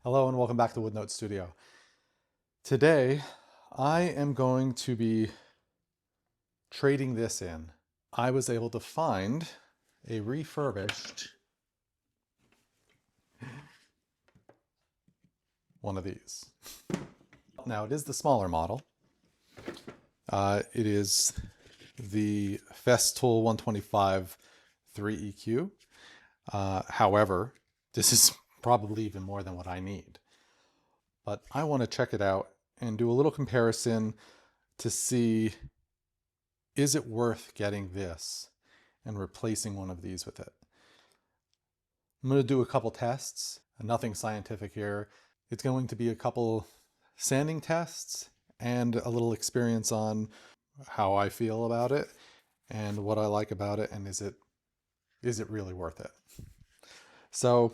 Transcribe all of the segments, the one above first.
Hello and welcome back to Woodnote Studio. Today, I am going to be trading this in. I was able to find a refurbished one of these. Now, it is the smaller model. It is the Festool 125 3EQ. However, this is probably even more than what I need. But I want to check it out and do a little comparison to see, is it worth getting this and replacing one of these with it? I'm going to do a couple tests, nothing scientific here. It's going to be a couple sanding tests and a little experience on how I feel about it and what I like about it, and is it really worth it? So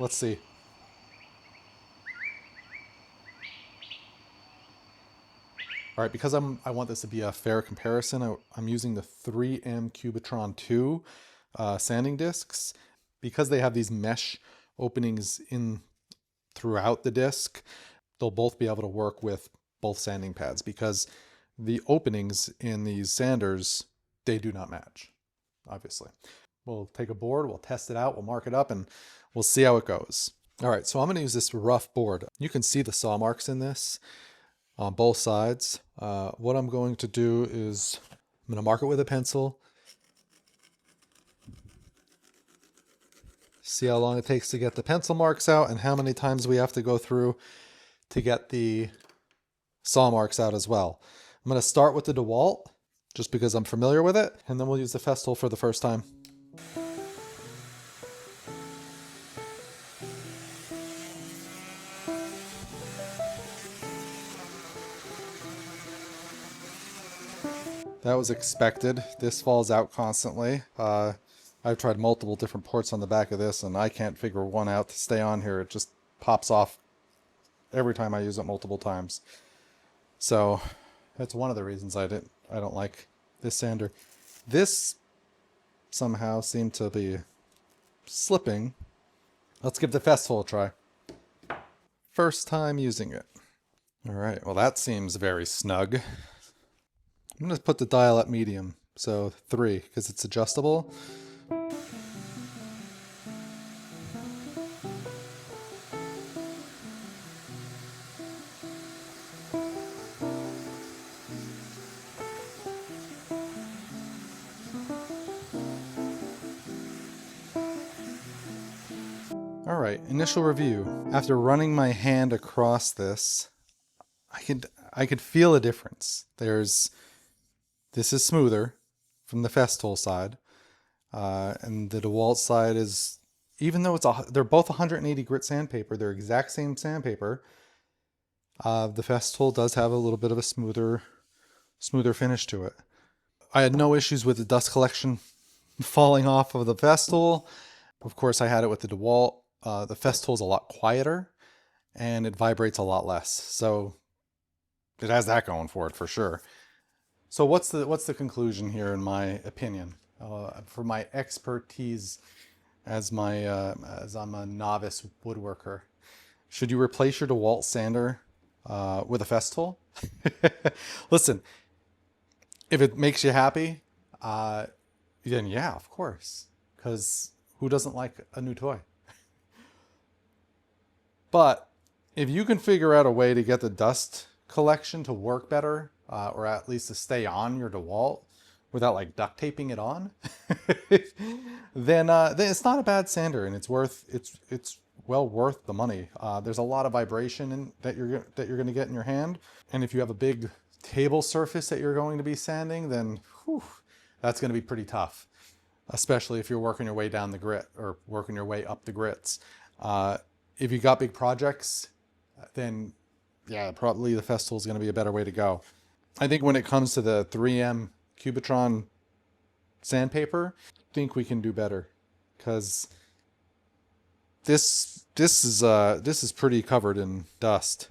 let's see. All right, because I want this to be a fair comparison, I'm using the 3M Cubitron 2 sanding discs. Because they have these mesh openings in throughout the disc, they'll both be able to work with both sanding pads, because the openings in these sanders, they do not match, obviously. We'll take a board, we'll test it out, we'll mark it up, and we'll see how it goes. All right, so I'm going to use this rough board. You can see the saw marks in this on both sides. What I'm going to do is I'm going to mark it with a pencil. See how long it takes to get the pencil marks out and how many times we have to go through to get the saw marks out as well. I'm going to start with the Dewalt just because I'm familiar with it, and then we'll use the Festool for the first time. That was expected. This falls out constantly. I've tried multiple different ports on the back of this, and I can't figure one out to stay on here. It just pops off every time I use it multiple times. So that's one of the reasons I don't like this sander. This somehow seemed to be slipping. Let's give the Festool a try. First time using it. All right, well that seems very snug. I'm going to put the dial at medium, so 3, because it's adjustable. All right, initial review. After running my hand across this, I could feel a difference. This is smoother from the Festool side, and the Dewalt side is, even though they're both 180 grit sandpaper, they're exact same sandpaper. The Festool does have a little bit of a smoother finish to it. I had no issues with the dust collection falling off of the Festool. Of course, I had it with the Dewalt. The Festool is a lot quieter, and it vibrates a lot less. So it has that going for it for sure. So what's the conclusion here, in my opinion, for my expertise as I'm a novice woodworker? Should you replace your Dewalt sander with a Festool? Listen, if it makes you happy, then yeah, of course, because who doesn't like a new toy? But if you can figure out a way to get the dust collection to work better, or at least to stay on your Dewalt without like duct taping it on, then it's not a bad sander, and it's well worth the money. There's a lot of vibration that you're going to get in your hand, and if you have a big table surface that you're going to be sanding, then that's going to be pretty tough, especially if you're working your way down the grit or working your way up the grits. If you got big projects, then yeah, probably the Festool is going to be a better way to go. I think when it comes to the 3M Cubitron sandpaper, I think we can do better, because this is pretty covered in dust.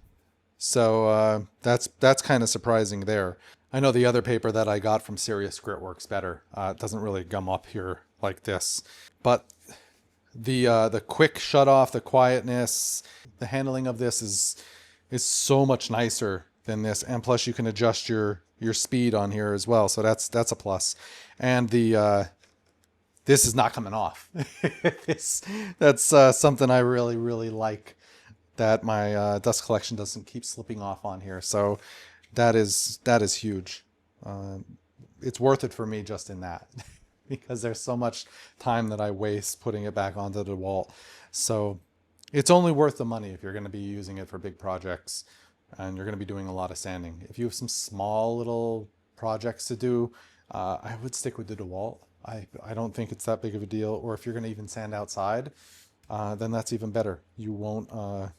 So that's kind of surprising there. I know the other paper that I got from Serious Grit works better. It doesn't really gum up here like this, but The quick shut off, the quietness, the handling of this is so much nicer than this, and plus you can adjust your speed on here as well, so that's a plus. And the this is not coming off. That's something I really like, that my dust collection doesn't keep slipping off on here. So that is huge. It's worth it for me just in that because there's so much time that I waste putting it back onto the Dewalt. So it's only worth the money if you're going to be using it for big projects and you're going to be doing a lot of sanding. If you have some small little projects to do, I would stick with the Dewalt. I don't think it's that big of a deal. Or if you're going to even sand outside, then that's even better. You won't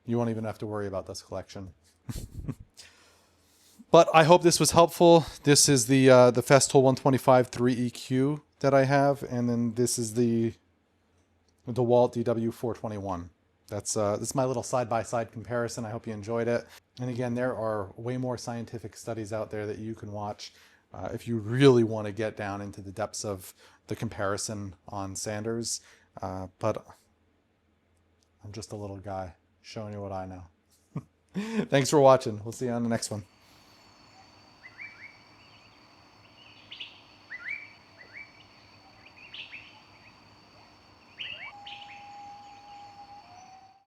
even have to worry about this collection. But I hope this was helpful. This is the Festool 125 3EQ that I have, and then this is the Dewalt DW 421. That's my little side-by-side comparison. I hope you enjoyed it. And again, there are way more scientific studies out there that you can watch if you really want to get down into the depths of the comparison on sanders. But I'm just a little guy showing you what I know. Thanks for watching. We'll see you on the next one.